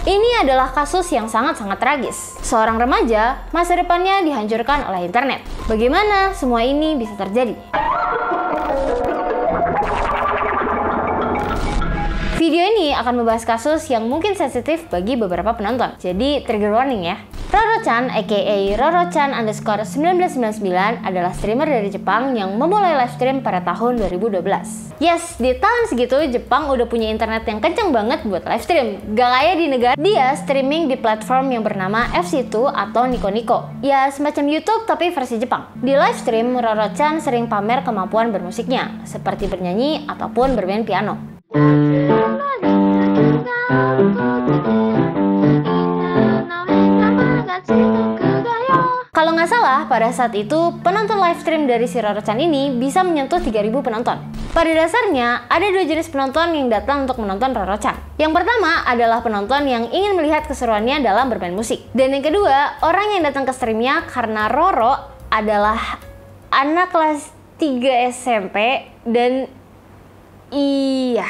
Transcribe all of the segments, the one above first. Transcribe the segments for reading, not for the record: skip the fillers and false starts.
Ini adalah kasus yang sangat-sangat tragis. Seorang remaja, masa depannya dihancurkan oleh internet. Bagaimana semua ini bisa terjadi? Video ini akan membahas kasus yang mungkin sensitif bagi beberapa penonton. Jadi trigger warning ya. Roro-chan aka Roro-chan_1999 adalah streamer dari Jepang yang memulai live stream pada tahun 2012. Yes, di tahun segitu Jepang udah punya internet yang kenceng banget buat live stream. Gak kayak di negara dia streaming di platform yang bernama FC2 atau Nico Nico. Ya semacam YouTube tapi versi Jepang. Di live stream Roro-chan sering pamer kemampuan bermusiknya, seperti bernyanyi ataupun bermain piano. Kalau nggak salah, pada saat itu penonton live stream dari si Roro-chan ini bisa menyentuh 3.000 penonton. Pada dasarnya, ada dua jenis penonton yang datang untuk menonton Roro-chan. Yang pertama adalah penonton yang ingin melihat keseruannya dalam bermain musik. Dan yang kedua, orang yang datang ke streamnya karena Roro adalah anak kelas 3 SMP dan iya,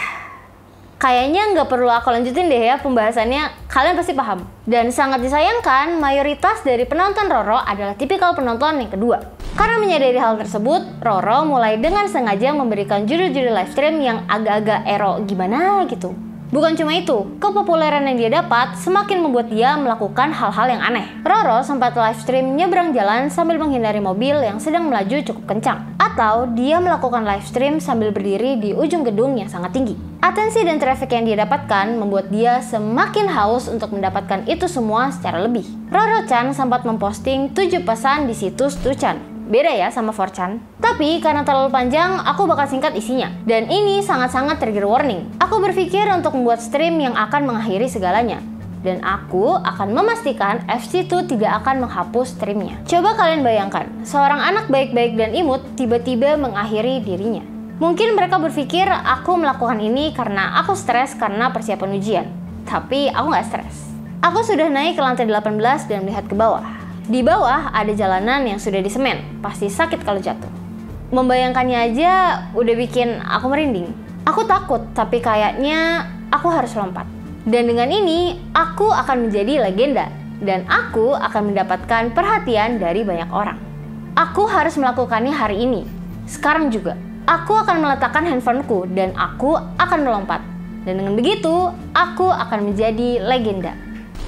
kayaknya nggak perlu aku lanjutin deh ya pembahasannya, kalian pasti paham. Dan sangat disayangkan, mayoritas dari penonton Roro adalah tipikal penonton yang kedua. Karena menyadari hal tersebut, Roro mulai dengan sengaja memberikan judul-judul live stream yang agak-agak ero gimana gitu. Bukan cuma itu, kepopuleran yang dia dapat semakin membuat dia melakukan hal-hal yang aneh. Roro sempat live stream nyebrang jalan sambil menghindari mobil yang sedang melaju cukup kencang. Atau dia melakukan live stream sambil berdiri di ujung gedung yang sangat tinggi. Atensi dan traffic yang dia dapatkan membuat dia semakin haus untuk mendapatkan itu semua secara lebih. Roro-chan sempat memposting 7 pesan di situs 2chan. Beda ya sama 4chan. Tapi karena terlalu panjang, aku bakal singkat isinya. Dan ini sangat-sangat trigger warning. Aku berpikir untuk membuat stream yang akan mengakhiri segalanya. Dan aku akan memastikan FC2 tidak akan menghapus streamnya. Coba kalian bayangkan, seorang anak baik-baik dan imut tiba-tiba mengakhiri dirinya. Mungkin mereka berpikir aku melakukan ini karena aku stres karena persiapan ujian. Tapi aku nggak stres. Aku sudah naik ke lantai 18 dan melihat ke bawah. Di bawah ada jalanan yang sudah disemen, pasti sakit kalau jatuh. Membayangkannya aja udah bikin aku merinding. Aku takut, tapi kayaknya aku harus lompat. Dan dengan ini, aku akan menjadi legenda. Dan aku akan mendapatkan perhatian dari banyak orang. Aku harus melakukannya hari ini. Sekarang juga. Aku akan meletakkan handphoneku dan aku akan melompat. Dan dengan begitu, aku akan menjadi legenda.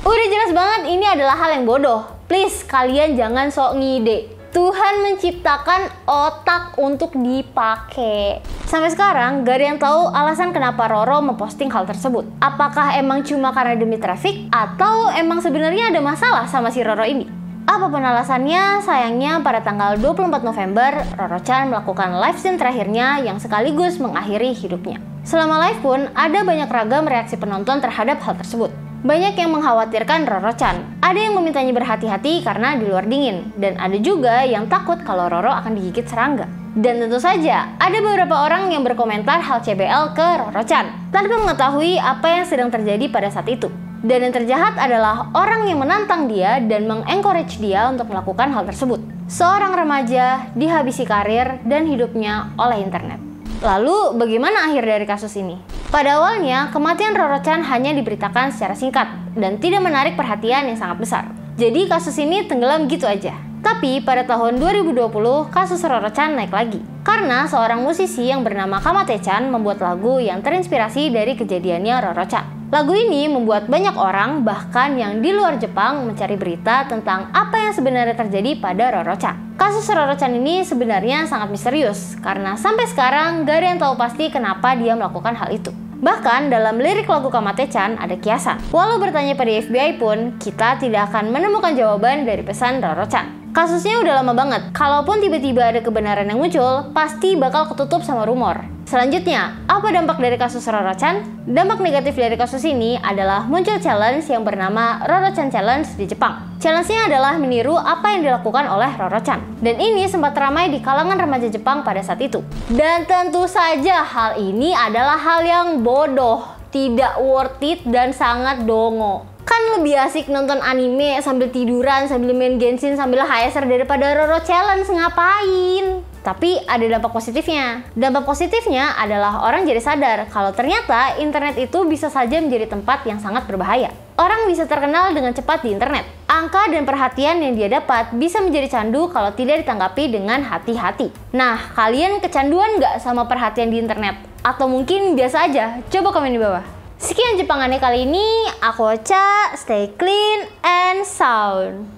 Udah jelas banget ini adalah hal yang bodoh. Please, kalian jangan sok ngide. Tuhan menciptakan otak untuk dipakai. Sampai sekarang, gak ada yang tahu alasan kenapa Roro memposting hal tersebut. Apakah emang cuma karena demi traffic? Atau emang sebenarnya ada masalah sama si Roro ini? Apapun alasannya, sayangnya pada tanggal 24 November, Roro-chan melakukan live stream terakhirnya yang sekaligus mengakhiri hidupnya. Selama live pun, ada banyak ragam reaksi penonton terhadap hal tersebut. Banyak yang mengkhawatirkan Roro-chan. Ada yang memintanya berhati-hati karena di luar dingin. Dan ada juga yang takut kalau Roro akan digigit serangga. Dan tentu saja, ada beberapa orang yang berkomentar hal CBL ke Roro-chan tanpa mengetahui apa yang sedang terjadi pada saat itu. Dan yang terjahat adalah orang yang menantang dia dan mengencourage dia untuk melakukan hal tersebut. Seorang remaja dihabisi karir dan hidupnya oleh internet. Lalu, bagaimana akhir dari kasus ini? Pada awalnya, kematian Roro-chan hanya diberitakan secara singkat dan tidak menarik perhatian yang sangat besar. Jadi kasus ini tenggelam gitu aja. Tapi pada tahun 2020, kasus Roro-chan naik lagi. Karena seorang musisi yang bernama Kamate-chan membuat lagu yang terinspirasi dari kejadiannya Roro-chan. Lagu ini membuat banyak orang, bahkan yang di luar Jepang, mencari berita tentang apa yang sebenarnya terjadi pada Roro-chan. Kasus Roro-chan ini sebenarnya sangat misterius, karena sampai sekarang gak ada yang tahu pasti kenapa dia melakukan hal itu. Bahkan dalam lirik lagu Kamate-chan ada kiasan. Walau bertanya pada FBI pun, kita tidak akan menemukan jawaban dari pesan Roro-chan. Kasusnya udah lama banget, kalaupun tiba-tiba ada kebenaran yang muncul, pasti bakal ketutup sama rumor. Selanjutnya, apa dampak dari kasus Roro-chan? Dampak negatif dari kasus ini adalah muncul challenge yang bernama Roro-chan Challenge di Jepang. Challenge-nya adalah meniru apa yang dilakukan oleh Roro-chan. Dan ini sempat ramai di kalangan remaja Jepang pada saat itu. Dan tentu saja hal ini adalah hal yang bodoh, tidak worth it, dan sangat dongo. Kan lebih asik nonton anime sambil tiduran, sambil main Genshin, sambil HSR daripada Roro Challenge, ngapain? Tapi ada dampak positifnya. Dampak positifnya adalah orang jadi sadar kalau ternyata internet itu bisa saja menjadi tempat yang sangat berbahaya. Orang bisa terkenal dengan cepat di internet. Angka dan perhatian yang dia dapat bisa menjadi candu kalau tidak ditanggapi dengan hati-hati. Nah, kalian kecanduan nggak sama perhatian di internet? Atau mungkin biasa aja? Coba komen di bawah. Sekian Jepangannya kali ini. Aku Ocha, stay clean and sound.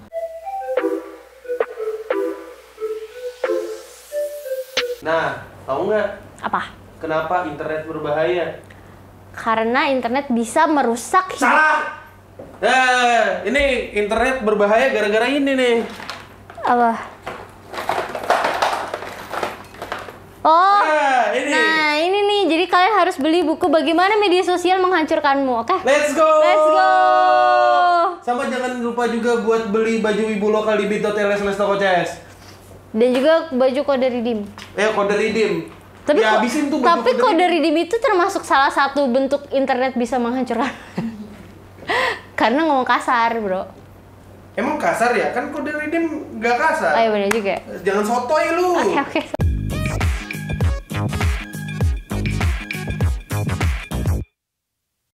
Nah, tahu nggak? Apa? Kenapa internet berbahaya? Karena internet bisa merusak hidup. Salah! Ini internet berbahaya gara-gara ini nih. Apa? Oh, ini. Nah ini nih, jadi kalian harus beli buku Bagaimana Media Sosial Menghancurkanmu, oke? Let's go! Let's go! Sama jangan lupa juga buat beli baju wibu lokal di bit.ly/tokocs. Dan juga baju kode redeem. Kode redeem. Tapi, ya, habisin tuh baju tapi kode redeem itu termasuk salah satu bentuk internet bisa menghancurkan. Karena ngomong kasar, bro. Emang kasar ya? Kan kode redeem nggak kasar. Oh iya bener juga. Jangan sotoy lu. Oke.